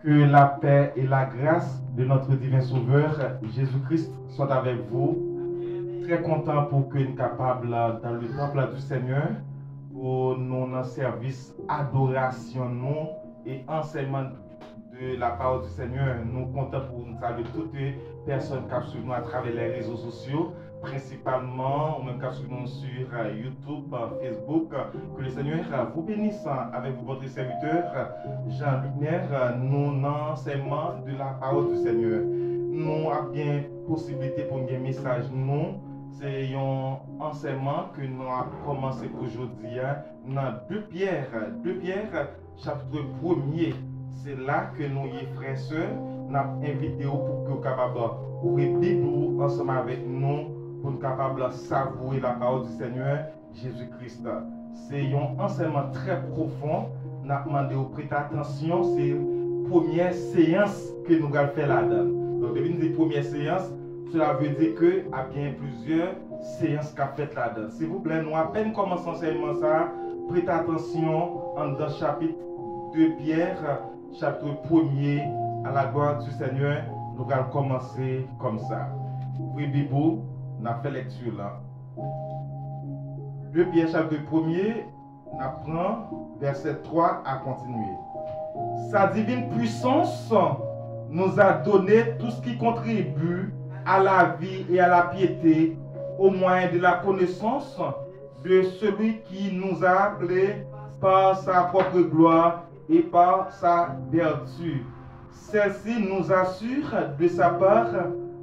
Que la paix et la grâce de notre divin Sauveur, Jésus-Christ, soient avec vous. Très content pour que nous soyons capables, dans le temple du Seigneur, pour nos services, adoration, nous et enseignement de la parole du Seigneur. Nous comptons pour nous saluer toutes les personnes qui suivent nous à travers les réseaux sociaux, principalement, ou même qui suivent nous sur YouTube, Facebook. Que le Seigneur vous bénisse avec votre serviteur Jean-Luc Nair, nous enseignement de la parole du Seigneur. Nous avons bien possibilité pour un message, nous. C'est un enseignement que nous avons commencé aujourd'hui dans 2 Pierre, chapitre 1er. C'est là que nous, les frères et sœurs, nous avons invité pour que vous capables ouvrir Bible ensemble avec nous, pour nous capables de savourer la parole du Seigneur Jésus-Christ. C'est un enseignement très profond. Nous avons demandé de prêter attention. C'est la première séance que nous allons faire là-dedans. Donc, depuis nous dire première séance, cela veut dire qu'il y a bien plusieurs séances qu'a faites là-dedans. S'il vous plaît, nous à peine commençons l'enseignement ça, prêtez attention dans chapitre 2 Pierre, chapitre 1er, à la gloire du Seigneur. Nous allons commencer comme ça. Ouvrez Bible, on a fait lecture là. 2 Pierre, chapitre 1er, on apprend verset 3 à continuer. Sa divine puissance nous a donné tout ce qui contribue à la vie et à la piété au moyen de la connaissance de celui qui nous a appelés par sa propre gloire et par sa vertu. Celle-ci nous assure de sa part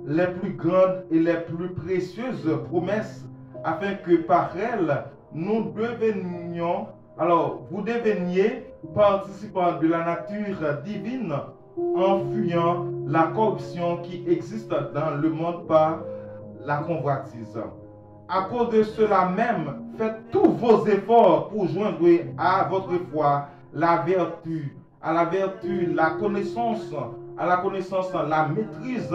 les plus grandes et les plus précieuses promesses, afin que par elles nous devenions, vous deveniez participants de la nature divine, en fuyant la corruption qui existe dans le monde par la convoitise. À cause de cela même, faites tous vos efforts pour joindre à votre foi la vertu, à la vertu la connaissance, à la connaissance la maîtrise,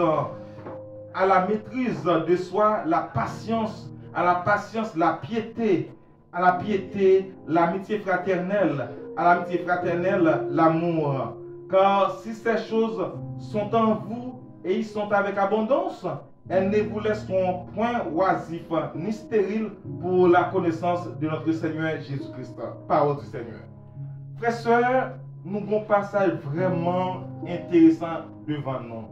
à la maîtrise de soi la patience, à la patience la piété, à la piété l'amitié fraternelle, à l'amitié fraternelle l'amour. Car si ces choses sont en vous et ils sont avec abondance, elles ne vous laisseront point oisifs ni stériles pour la connaissance de notre Seigneur Jésus-Christ. Parole du Seigneur. Frères et sœurs, nous avons un passage vraiment intéressant devant nous.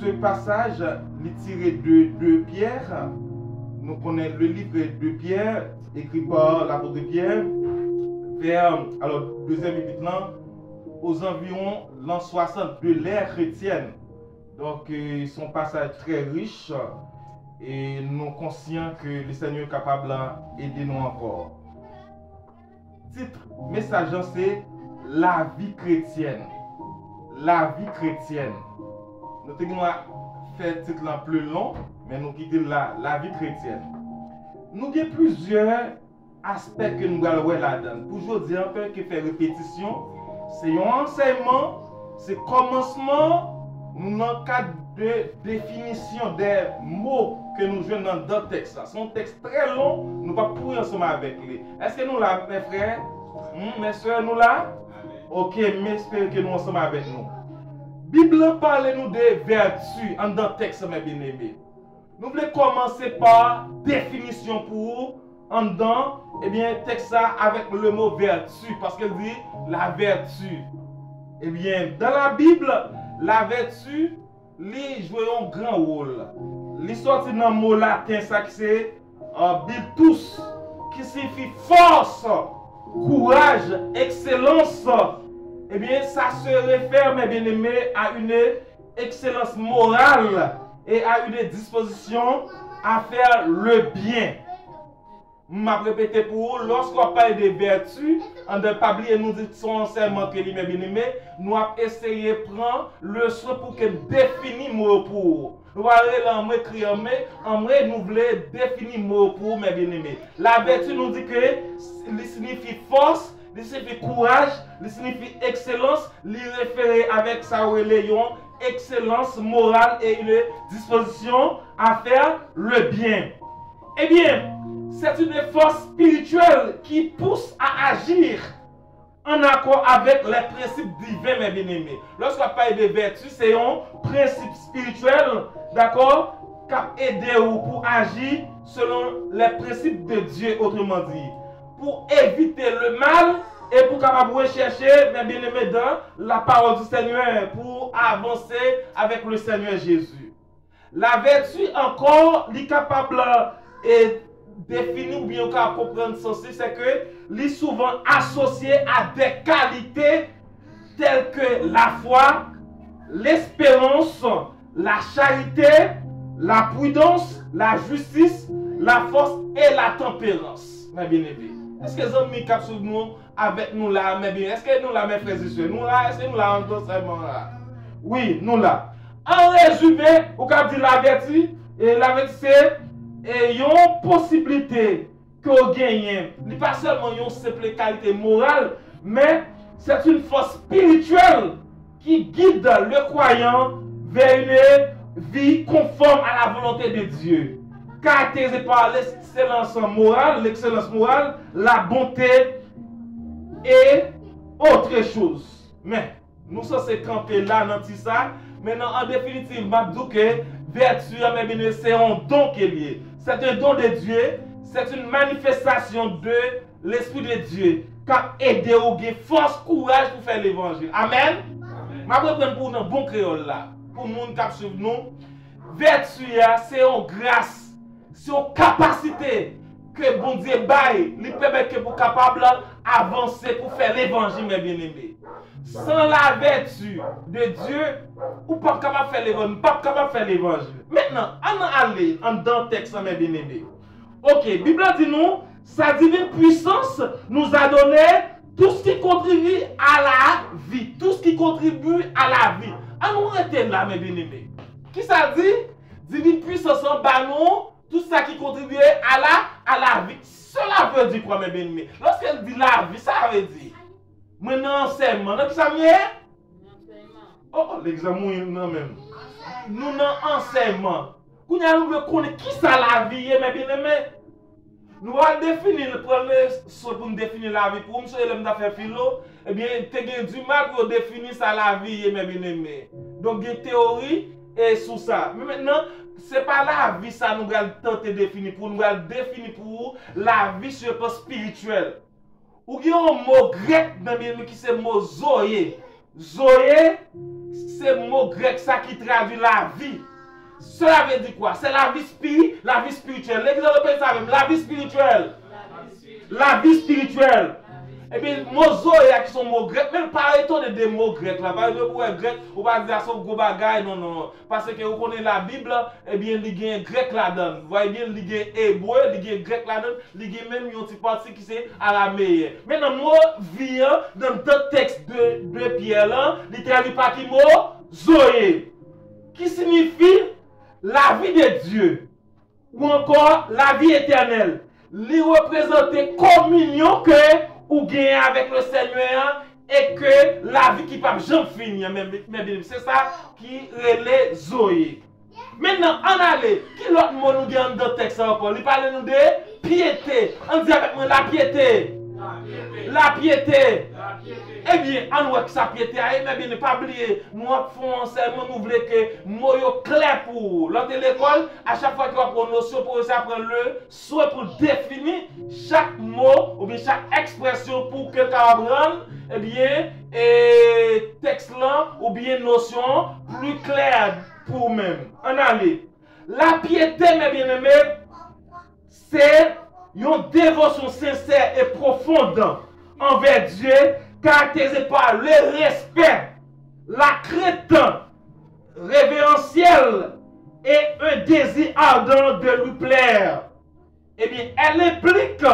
Ce passage est tiré de Pierre. Nous connaissons le livre de Pierre, écrit par l'apôtre Pierre, vers, deuxième épître, aux environs l'an 60 de l'ère chrétienne. Donc, son passage très riche et nous sommes conscients que le Seigneur est capable d'aider nous encore. Titre, message, c'est la vie chrétienne. La vie chrétienne. Nous avons fait le titre plus long, mais nous quittons la vie chrétienne. Nous avons plusieurs aspects que nous allons voir là-dedans. Toujours dire un peu que faire répétition. C'est un enseignement, c'est commencement dans le cadre de définition des mots que nous jouons dans le texte. C'est un texte très long, nous ne pouvons pas pourrir ensemble avec lui. Est-ce que nous là, mes frères, mes soeurs, nous là? Ok, mais j'espère que nous ensemble avec nous. Bible parle nous de vertus dans le texte, mes bien-aimés. Nous voulons commencer par définition pour en dedans, eh bien, texte ça avec le mot vertu, parce qu'elle dit la vertu. Eh bien, dans la Bible, la vertu, lui joue un grand rôle. Il sorti dans le mot latin, ça qui c'est virtus, qui signifie force, courage, excellence. Eh bien, ça se réfère, mes bien-aimés, à une excellence morale et à une disposition à faire le bien. m'a répété pour vous, lorsqu'on parle de vertu, on ne peut pas oublier nous dit son enseignement que lui-même bien-aimé, nous avons essayé de prendre le soin pour qu'elle définisse mot pour. Nous allons écrire, mais en vrai, nous voulons définir mot pour mes bien-aimés. La vertu nous dit que il signifie force, il signifie courage, il signifie excellence, il réfère avec sa religion, excellence morale et une disposition à faire le bien. Eh bien, c'est une force spirituelle qui pousse à agir en accord avec les principes divins, mes bien-aimés. Lorsqu'on parle de vertu, c'est un principe spirituel, d'accord, qui a aidé ou pour agir selon les principes de Dieu, autrement dit, pour éviter le mal et pour capable rechercher, mes bien-aimés, dans la parole du Seigneur, pour avancer avec le Seigneur Jésus. La vertu encore, est capable et définir ou bien comprendre ceci, c'est que est souvent associé à des qualités telles que la foi, l'espérance, la charité, la prudence, la justice, la force et la tempérance. Mes bien-aimés, est-ce que les amis qui sont nous avec nous là, mes bien, est-ce que nous là, mes frères et sœurs, nous là, est-ce que nous là ensemble là? Oui, nous là. En résumé, on peut dire la vertu, et la vertu c'est une possibilité que vous gagnez. Ce n'est pas seulement une simple qualité morale, mais c'est une force spirituelle qui guide le croyant vers une vie conforme à la volonté de Dieu, caractérisée par l'excellence morale, la bonté et autre chose. Mais nous sommes campés là dans tout ça. Maintenant, en définitive, je dis que vertu, c'est un don qui est lié. C'est un don de Dieu, c'est une manifestation de l'Esprit de Dieu qui a aidé au gain force, courage pour faire l'évangile. Amen. Je vais prendre pour un bon créole là, pour les gens qui suivent nous. Vertu, c'est une grâce, c'est une capacité que bon Dieu baille, lui permet que vous capable avancer pour faire l'évangile, mes bien-aimés. Sans la vertu de Dieu, ou pas capable de faire l'évangile, pas capable de faire l'évangile. Maintenant, on aller en dans le texte, mes bien-aimés. Ok, la Bible dit nous, sa divine puissance nous a donné tout ce qui contribue à la vie. Tout ce qui contribue à la vie. On nous retient là, mes bien-aimés. Qui ça dit? Divine puissance en bas nous, tout ça qui contribue à la vie. Cela veut dire quoi, mes bien-aimés? Lorsqu'elle dit la vie, ça veut dire. Maintenant, enseignement, qui ça vient? Oh, l'examen, non même. Nous, non, enseignement. Nous connaissons qui ça la vie, mes bien-aimés? Nous allons définir, le premier saut pour nous définir la vie. Pour nous, si nous avons fait philo, eh bien, tu as du mal pour définir ça la vie, mes bien-aimés. Donc, il y a une théorie et sous ça. Mais maintenant, ce n'est pas la vie, ça nous allons tenter de définir. Pour nous allons définir pour la vie sur le plan spirituel. Ou il y a un mot grec qui c'est le mot zoé. Zoé, c'est le mot grec ça qui traduit la vie. Cela veut dire quoi? C'est la vie spirituelle. L'exemple répète ça même, la vie spirituelle. La vie spirituelle. Et bien, mots zoé qui sont mots grecs, même pas étonné des mots grecs là. Par exemple, pour être grec, on va dire ça gros bagaille, non. Parce que vous connaissez la Bible, et bien, il y a un grec là-dedans. Vous voyez bien, il y a un hébreu, il y a un grec là-dedans, il y a même une petite partie qui c'est araméen. Maintenant, moi, viens dans d'autres textes de Pierre là, il traduit par qui mot zoé, qui signifie la vie de Dieu, ou encore la vie éternelle. Il représente communion que ou gagner avec le Seigneur et que la vie qui peut jamais finir. C'est ça qui relève Zoé. Maintenant, on allait. Qui l'autre mot nous gagne dans le texte encore? Il parle nous de piété. On dit avec moi la piété. La piété. Eh bien, on voit que sa piété, mais bien, ne pas oublier, nous faisons enseignement, nous voulons que nous soyons clairs pour. Lors de l'école, à chaque fois qu'on apprend notion, pour apprendre le soit pour définir chaque mot ou bien chaque expression pour que apprendre, eh bien, et texte là ou bien notion plus claire pour même. On allait. La piété, mes bien-aimés, c'est une dévotion sincère et profonde envers Dieu, caractérisée par le respect, la crainte révérentielle et un désir ardent de lui plaire. Eh bien, elle implique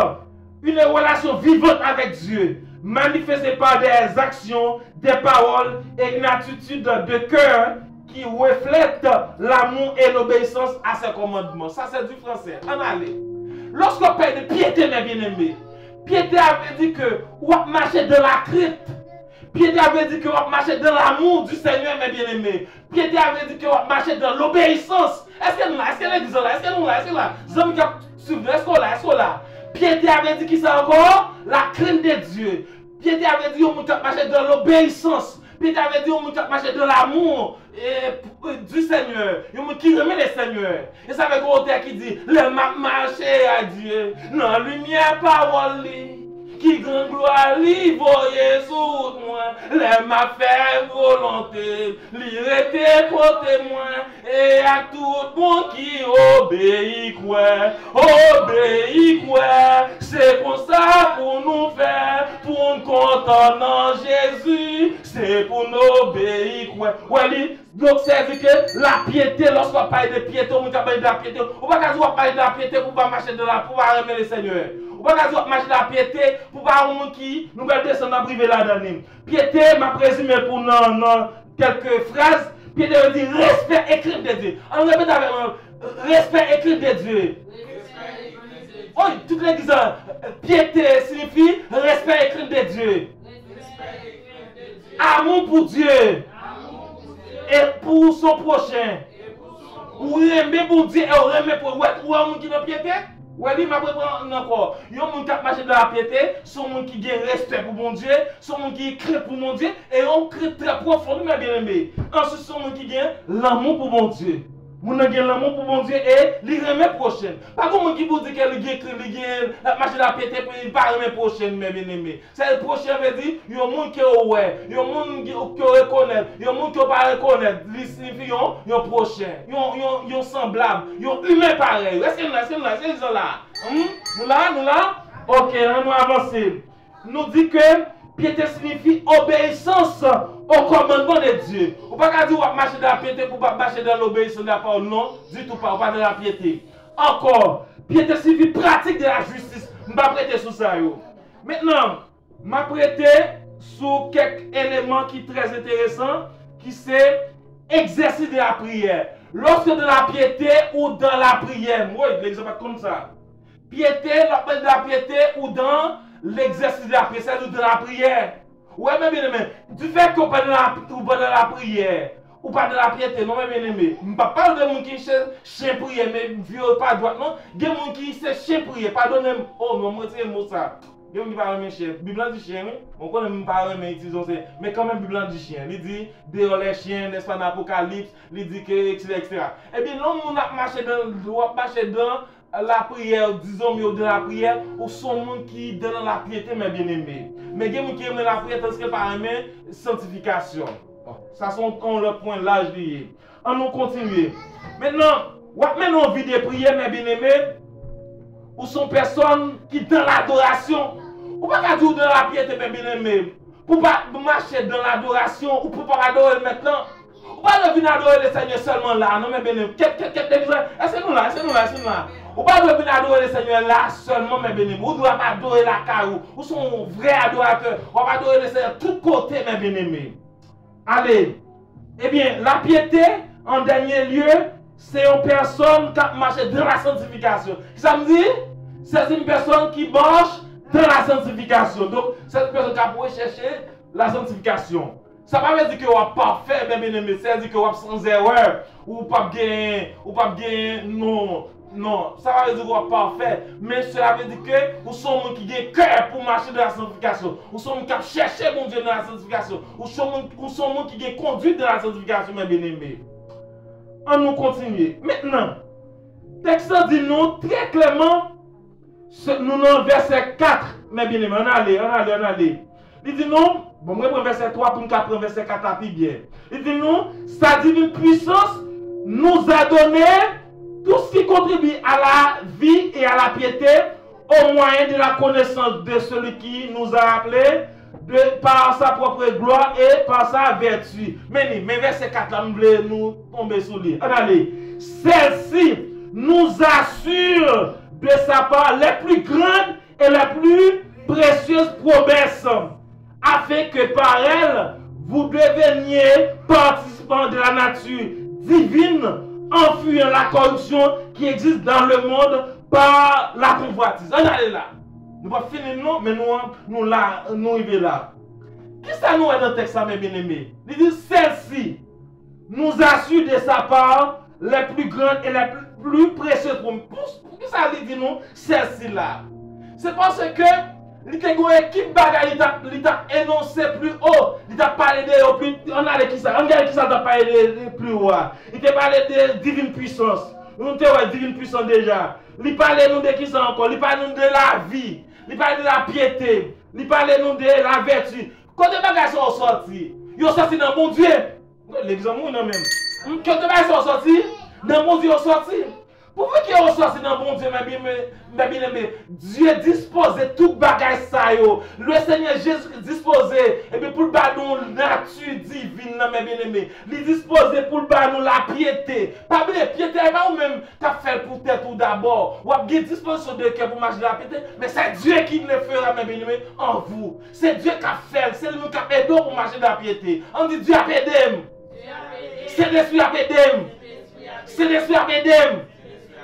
une relation vivante avec Dieu, manifestée par des actions, des paroles et une attitude de cœur qui reflète l'amour et l'obéissance à ses commandements. Ça, c'est du français. En allez. Lorsqu'on parle de piété, mes bien-aimés, piété avait dit que on marcher dans la crainte. Piété avait dit que on marcher dans l'amour du Seigneur, mes bien-aimés. Piété avait dit que on marcher dans l'obéissance. Est-ce que nous là? Est-ce que l'église là? Est-ce que nous là? Est-ce que là? Zom qui suivent, est-ce qu'on là? Est-ce qu'on là? Piété avait dit qu'il c'est encore la crainte de Dieu. Piété avait dit, on marcher dans l'obéissance. Piété avait dit, on marcher dans l'amour du Seigneur. On qui remet le Seigneur. Et ça avec l'auteur qui dit, le marcher à Dieu. Non, lumière, parole. Qui grand gloire li voye sous moi, les m'a fait volonté, li rete côté moi, et à tout monde qui obéit quoi, c'est pour ça pour nous faire, pour nous content dans Jésus, c'est pour nous obéir quoi. Ouais, donc c'est dire que la piété, lorsqu'on parle de piété, on parle de la piété, on va pas parler de la piété pour pas marcher de la, pour pas aimer le Seigneur. On va pas marcher de la piété pour pas un monde qui nous va descendre dans privé là-dedans. Piété, m'a présumé pour non quelques phrases. Piété veut dire respect et crainte de Dieu. On répète avec moi, respect et crainte de Dieu. Oh, toutes les disent, piété signifie respect et crainte de Dieu. Amour pour Dieu. Et pour son prochain. Ou aimer pour Dieu et aimer pour un monde qui n'a piété. Oui, il m'a préparé encore. Il y a un monde qui marche dans la piété, son monde qui a respect pour mon Dieu, son monde qui crée pour mon Dieu, et on crée très profond, mais bien aimé. Ensuite, son monde qui a l'amour pour mon Dieu. Mon a l'amour pour mon Dieu et il remet prochain. Pas comme on qui vous dit qu'elle a marché dans la piété pour il pas remet prochain, mais bien aimé. C'est le prochain veut dire, il y a un monde qui est ouais, il y a un monde qui reconnaît, il y a un monde qui ne pas reconnaître. Il signifie il y a un prochain, il y a un semblable, il y a un humain pareil. Est-ce que c'est là? Nous là? Ok, on va avancer. Nous dit que piété signifie obéissance au commandement de Dieu. On ne peut pas dire qu'on va marcher dans la piété pour pas marcher dans l'obéissance de la parole. Non, du tout pas. On va dans la piété. Encore, piété signifie pratique de la justice. Je ne vais pas prêter sur ça. Maintenant, je vais prêter sur quelques éléments qui sont très intéressants, qui c'est exercice de la prière. Lorsque de la piété ou dans la prière, moi, l'exemple comme ça. Piété, l'appel de la piété ou dans l'exercice de la prière, c'est de la prière. Ouais, mais bien aimé, du fait qu'on parle de la prière, ou pas de la piété, non, mais bien aimé, je ne parle pas de gens qui chien prière, mais vieux pas droit, non. Il y a des gens qui c'est chien prière, pardonnez-moi, oh, non, moi, c'est un mot ça. Il y a des gens qui parlent de chien. La Bible dit chien, oui. On connaît même pas, mais utilisons ça. Mais quand même, la Bible dit chien. Il dit, dehors les chiens, n'est-ce pas, dans l'Apocalypse, il dit que, etc. Eh bien, non, on a marché dans la prière, disons mieux de la prière, ou son monde qui donne la piété, mais bien aimé. Mais il y a des gens qui aiment la prière parce que par aimer sanctification. Ça sont le point là, je dis. On nous continue. Maintenant, on vit des prières, mais bien aimé, ou sont personnes qui dans l'adoration. Ou pas dire dans la piété, mais bien aimé. Pour pas marcher dans l'adoration, ou pour pas adorer maintenant. Ou pas venir adorer le Seigneur seulement là, non mais bien aimé. Est-ce nous là? Ou pas venir adorer le Seigneur là seulement, mais bien aimé. Ou doit pas adorer la carou. Ou sont vrais adorateurs. Ou pas adorer le Seigneur tout côté, mais bien aimé. Allez. Eh bien, la piété, en dernier lieu, c'est une personne qui marche dans la sanctification. Ça me dit, c'est une personne qui marche dans la sanctification. Donc, c'est une personne qui a pour chercher la sanctification. Ça ne veut pas dire que vous êtes parfait, mais bien aimé. Ça veut dire que vous êtes sans erreur. Ou pas bien, non. Non, ça veut dire que vous êtes parfait. Mais cela veut dire que vous sommes gens qui ont cœur pour marcher dans la sanctification. Vous sommes gens qui cherchent mon Dieu dans la sanctification. Vous sommes gens qui ont conduit dans la sanctification, mes bien-aimés. On nous continue. Maintenant, le texte dit nous très clairement, nous dans verset 4, mes bien-aimés. On allait. Il dit nous, bon, moi je prends verset 3 pour nous prendre verset 4 à plus bien. Il dit nous, sa divine puissance nous a donné tout ce qui contribue à la vie et à la piété au moyen de la connaissance de celui qui nous a appelés par sa propre gloire et par sa vertu. Mais verset 4 là, nous tomber sous lui. Allez. Celle-ci nous assure de sa part les plus grandes et les plus précieuses promesses, afin que par elle, vous deveniez participants de la nature divine, en fuyant la corruption qui existe dans le monde par la convoitise. On allez là. Nous ne pouvons pas finir, non, mais nous arrivons là. Qu'est-ce que ça nous est dans le texte, mes bien-aimés? Il dit, celle-ci nous assure de sa part les plus grandes et les plus précieuses promesses. Pour qui ça dit nous, celle-ci là? C'est parce que Il était une équipe bagaille, il t'a énoncé plus haut. Il t'a parlé de plus. On a qui ça? On a qui ça t'a parlé de plus haut. Il t'a parlé de divine puissance. Nous avons divine puissance déjà. Il parlait nous de qui ça encore? Il parlait nous de la vie. Il parlait de la piété. Il parlait nous de la vertu. Quand les bagages sont sortis, ils sont sortis dans mon Dieu. L'exemple, non même. Quand les bagages sont sortis, dans mon Dieu, ils sont sortis. Pourquoi qu'ils sont sortis dans mon Dieu, mes bien-aimés? Dieu disposait tout bagage ça yo. Le Seigneur Jésus disposait et puis pour nous nature divine, mes bien-aimés. Il disposait pour nous la piété. Pas bien piété, pas ou même t'as fait pour tête tout d'abord. Ou a bien disposition de cœur pour marcher la piété, mais c'est Dieu qui le fera, mes bien-aimés, en vous. C'est Dieu qui a fait, c'est lui qui a aidé pour marcher la piété. On dit Dieu a aidé. C'est l'esprit a aidé. C'est l'esprit a aidé.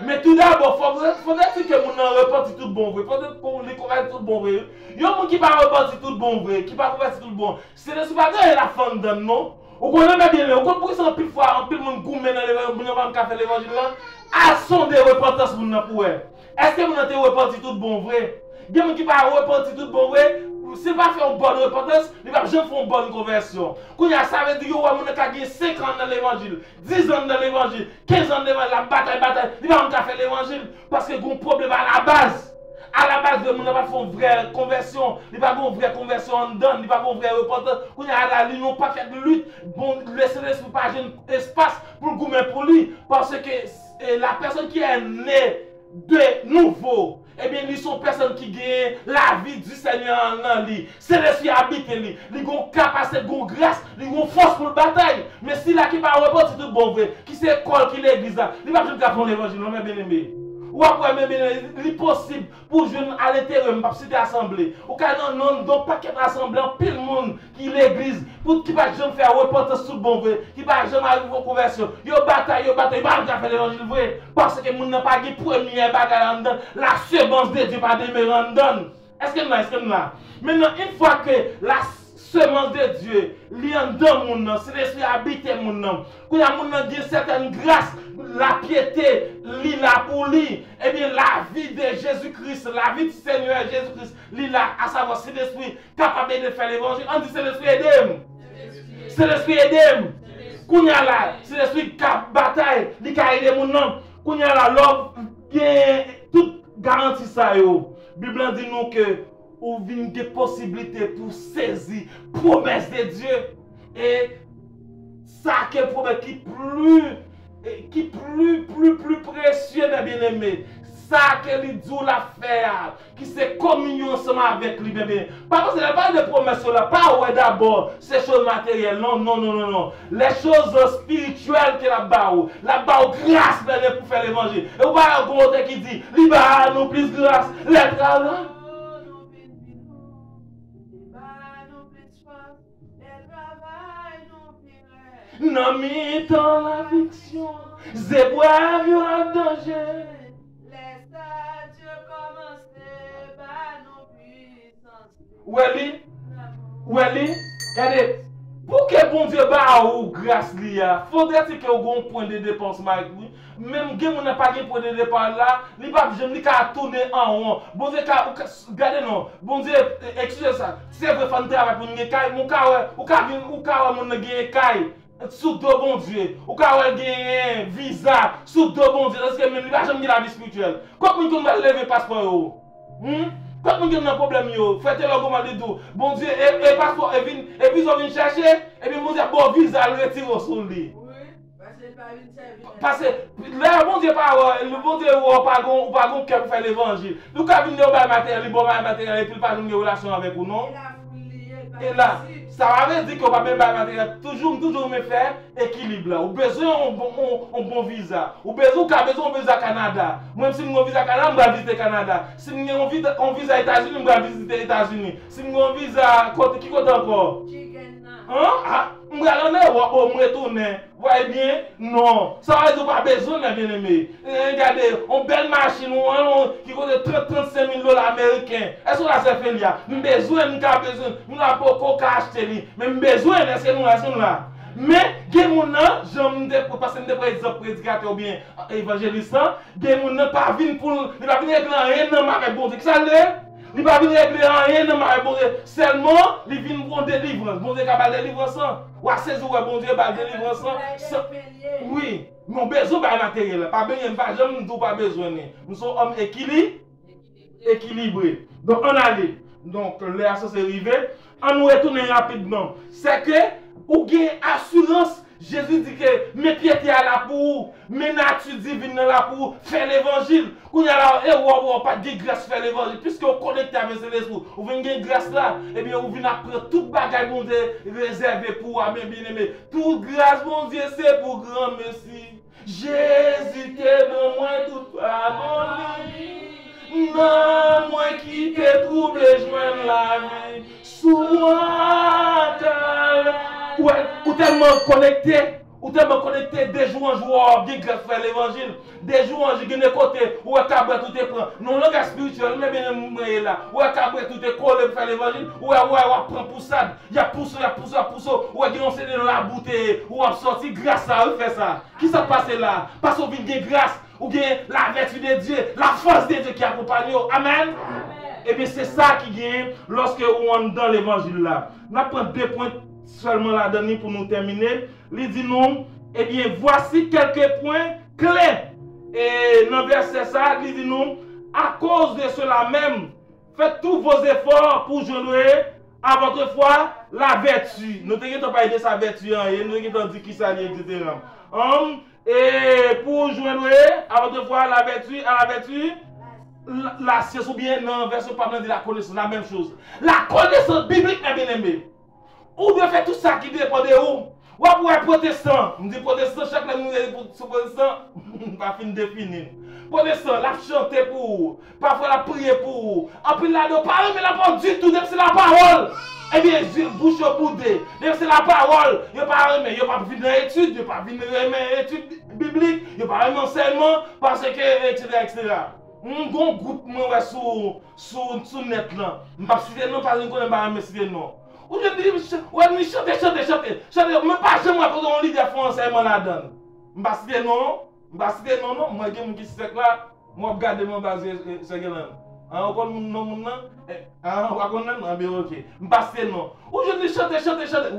Mais tout d'abord, il faut dire que mon reparti tout bon vrai. Il faut dire qu'on les convertit tout bon vrai. Il y a des gens qui ne reparti tout bon vrai, qui ne convertit tout bon. C'est le super et la femme d'un non. On connaît bien, on connaît pour pile fois, en pile monde gourmet dans l'évangile là. À son de repentance pour eux. Est-ce que vous avez reparti tout bon vrai? Il y a des gens qui ne reparti tout bon vrai. Si vous ne faites pas une bonne repentance, vous ne pouvez pas faire une bonne conversion. Quand ça veut dire que vous avez gagné 5 ans dans l'évangile, 10 ans dans l'évangile, 15 ans dans la bataille, vous ne pouvez pas faire l'évangile parce que vous avez un problème à la base. À la base, vous n'avez pas fait une vraie conversion, vous n'avez pas une vraie conversion en dedans, vous n'avez pas une vraie repentance. Quand il y a la ligne, un paquet de lutte, bon, laissez l'esprit pas un espace pour le goumer pour lui. Parce que la personne qui est née de nouveau, eh bien, ils sont personnes qui gagnent la vie du Seigneur en lui. C'est l'esprit habité lui. Ils ont capacité, ils ont grâce, ils ont force pour la bataille. Mais si là qui va reporter tout bon vrai, qui c'est école, qui l'église là, il va pas prendre l'évangile, non, mais bien aimé. Ou après, il est possible pour jouer à l'intérieur, pas citer assemblée. Ou quand non, donc paquet d'assemblée, pile monde qui l'église, pour qui va jamais faire reporter tout bon vrai, qui va jamais arriver en conversion. Yo bataille, il va pas faire l'évangile vrai. Parce que moun n'a pas de première bagarre en dedans, la semence de Dieu pas demeurer en dedans. Est-ce que nous là? Maintenant, une fois que la semence de Dieu, li en dedans moun, c'est l'esprit habité moun. Quand il y a moun qui a certaines grâces, la piété, li là pour lui, eh bien la vie de Jésus-Christ, la vie du Seigneur Jésus-Christ, li là, à savoir c'est l'esprit capable de faire l'évangile. On dit c'est l'esprit aidé. C'est l'esprit aidé. Kounya là, c'est l'esprit qui bataille, li ka aidé mon nom. Kounya là, l'homme qui tout garantie ça yo. Bible dit nous que ou vient des possibilités pour saisir promesse de Dieu et ça quel promesse qui plus précieux mes bien-aimés. Ça que lui dit l'affaire, qui c'est communion ensemble avec lui, bien. Parce que ce n'est pas de promesses là, pas ouais d'abord, ces choses matérielles, non. Les choses spirituelles que la barre grâce pour faire l'évangile. Et vous voyez un gros qui dit, liba nous plus grâce, les travaux. Non, mais dans la fiction, c'est boire en danger. Oueli, regardez, pour que bon Dieu ba ou grâce liya, faudrait que vous ayez un point de dépense avec lui. Même si vous n'avez pas de point de dépense là, il ne va pas tourner en rond. Bon Dieu, regardez non, bon Dieu, excusez ça, si vous faites un travail pour nous caille, mon cas, ou mon caille. Sous deux bon Dieu, ou quand on a visa, sous deux bon Dieu, parce que même il va jamais la vie spirituelle. Quand on va lever passeport, quand on a un problème, faites-le comment de tout. Bon Dieu, et passeport, et puis on vient chercher, et puis on dit bon visa, le retire sur lui. Parce que là, bon Dieu, le bon Dieu, ou pas gon cœur pour faire l'évangile. Nous quand on a un matériel, et puis pas une relation avec vous, non? Et là, ça veut dire qu'on va même pas matériel. Toujours me faire équilibre là. Ou besoin un bon visa. Ou besoin d'un visa Canada. Même si mon visa Canada, je vais visiter Canada. Si mon visa États-Unis, je vais visiter les États-Unis. Si mon visa qui compte encore? Hein? Je vais retourner. Vous voyez bien? Non. Ça va être pas besoin, mes bien-aimés. Regardez, une belle machine qui coûte 35 000 $ américains. Est-ce que ça c'est fait là? Nous avons besoin, nous n'avons pas acheter. Mais nous avons besoin, est-ce que nous sommes là? Mais, je parce que je suis prédicateur ou bien évangéliste, je ne pas venir pour. Il va venir avec rien avec bon Dieu. Ça l'est? Il va venir régler rien dans ma bon Dieu. Seulement, il vient pour délivrance. Bon Dieu, qui va délivrance. Ou à 16 jours, bon Dieu, va délivrance. Oui, mon besoin de matériel. Pas besoin, pas jamais, nous pas besoin. Nous sommes hommes équilibrés. Donc, on allait. Donc, les ça c'est arrivé. On nous retourne rapidement. C'est que, ou gain assurance. Jésus dit que mes pieds étaient là pour, mes natures divines là pour faire l'évangile. Quand il y a là, et on pas de grâce faire l'évangile, puisque on connecte avec l'esprit, on vient de grâce là, et bien on vient apprendre toute bagaille bon Dieu réservé pour mes bien-aimés. Toute grâce bon Dieu c'est pour grand merci. Jésus t'aime moi tout pardon. Non, moi qui t'ai troublé, joindre la vie. Sois calme. Ouais, ou tellement connecté des jours en jour, bien grâce faire l'évangile, des jours en jour, qui est côté, ou à cabret tout est prend. Non, le langage spirituel, mais bien là, ou à cabret tout est collé faire l'évangile, ou à prend poussade, il y a pousse, ou à on s'est dans la bouteille, ou à sortir grâce à eux fait ça. Qui ça passe là? Parce qu'on vient de grâce, ou bien la vertu de Dieu, la force de Dieu qui accompagne. Amen. Et bien c'est ça qui gagne lorsque on est dans l'évangile là. On prend 2 points seulement la dernière pour nous terminer. Il dit nous, eh bien, voici quelques points clés. Et dans le verset ça, il dit nous, à cause de cela même, faites tous vos efforts pour jouer à votre foi la vertu. Nous ne pas aider sa vertu, nous ne dit qui ça, etc. Et pour jouer à votre foi la vertu, la science ou bien non, verset pas de la connaissance, la même chose. La connaissance biblique, mes bien-aimés. Ou bien faire tout ça qui dépend de où. Ou pour être protestant. On dit protestant, chaque fois que nous sommes protestants, pas fin définir. Protestant, la chanter pour, parfois la prier pour. En plus là, ne parle mais la parole du tout, c'est la parole. Eh bien, bouche au boudé. C'est la parole. Il n'y a pas venir dans l'étude, il n'y a pas venir dans l'étude biblique, il n'y a pas venir enseignement, parce que, etc. Un bon groupe sur net là. Je ne sais pas si c'est non, parce que je ne connais pas si c'est non. Ou je dis, ouais, chanter. Mais pas chez moi, pour qu'on lit des français, moi là-dedans. Je ne sais pas si c'est non, moi, je suis là, moi, je regarde mon base, c'est là. On connaît mon nom, on connaît mon nom, ok. Je ne sais pas si non. Ou je dis, chanter.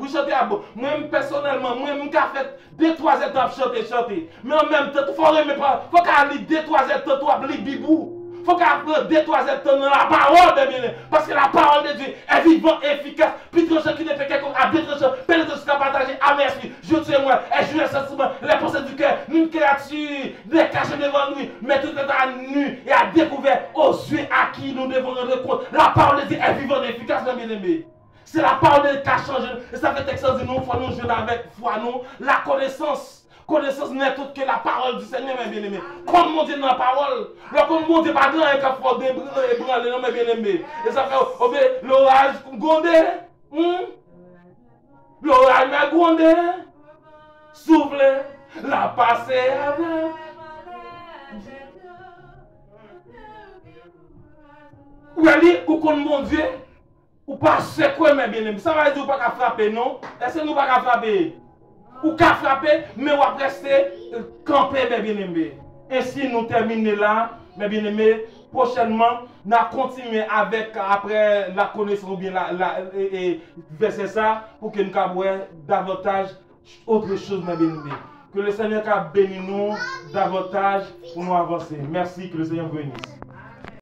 Oui, chanter à bon. Moi-même, personnellement, moi-même, je fais 2-3 étapes chanter. Mais en même temps, il faut qu'elle lit 2-3 étapes, tu lire Bibou. Il faut qu'elle apprenne 2-3 étapes dans la parole de Dieu. Parce que la parole de Dieu est vivante, efficace. Puis tranchant qui ne fait qu'un à bien tranchant, pénétre jusqu'à partager à merci. Je tue moi, et je le sentiment, les pensées du cœur, une créature, des cachets devant nous, mais tout est à nu et à découvert aux yeux à qui nous devons rendre compte. La parole de Dieu est vivante, efficace, mes bien-aimés. C'est la parole de Dieu qui a changé. Et ça fait texte de nous, il faut nous jouer avec foi, nous, la connaissance. Connaissance n'est autre que la parole du Seigneur, mes bien-aimés. Comme mon Dieu dans la parole. Lorsqu'on monte pas grand et qu'il faut débranler, mes bien-aimés. Et ça fait l'orage gondé. L'orage m'a gondé. Souffle. La passé avec. Ou aller, ou comme mon Dieu. Ou pas secouer, mes bien-aimés. Ça va dire ou pas qu'à frapper, non? Est-ce que nous pas qu'à frapper? Ou qu'à frapper, mais on va rester camper, mes bien-aimés. Ainsi, nous terminons là, mes bien-aimés. Prochainement, nous continuons avec, après la connaissance, ou bien verser ça, pour que nous puissions davantage autre chose, mes bien-aimés. Que le Seigneur bénisse nous davantage pour nous avancer. Merci, que le Seigneur vous bénisse.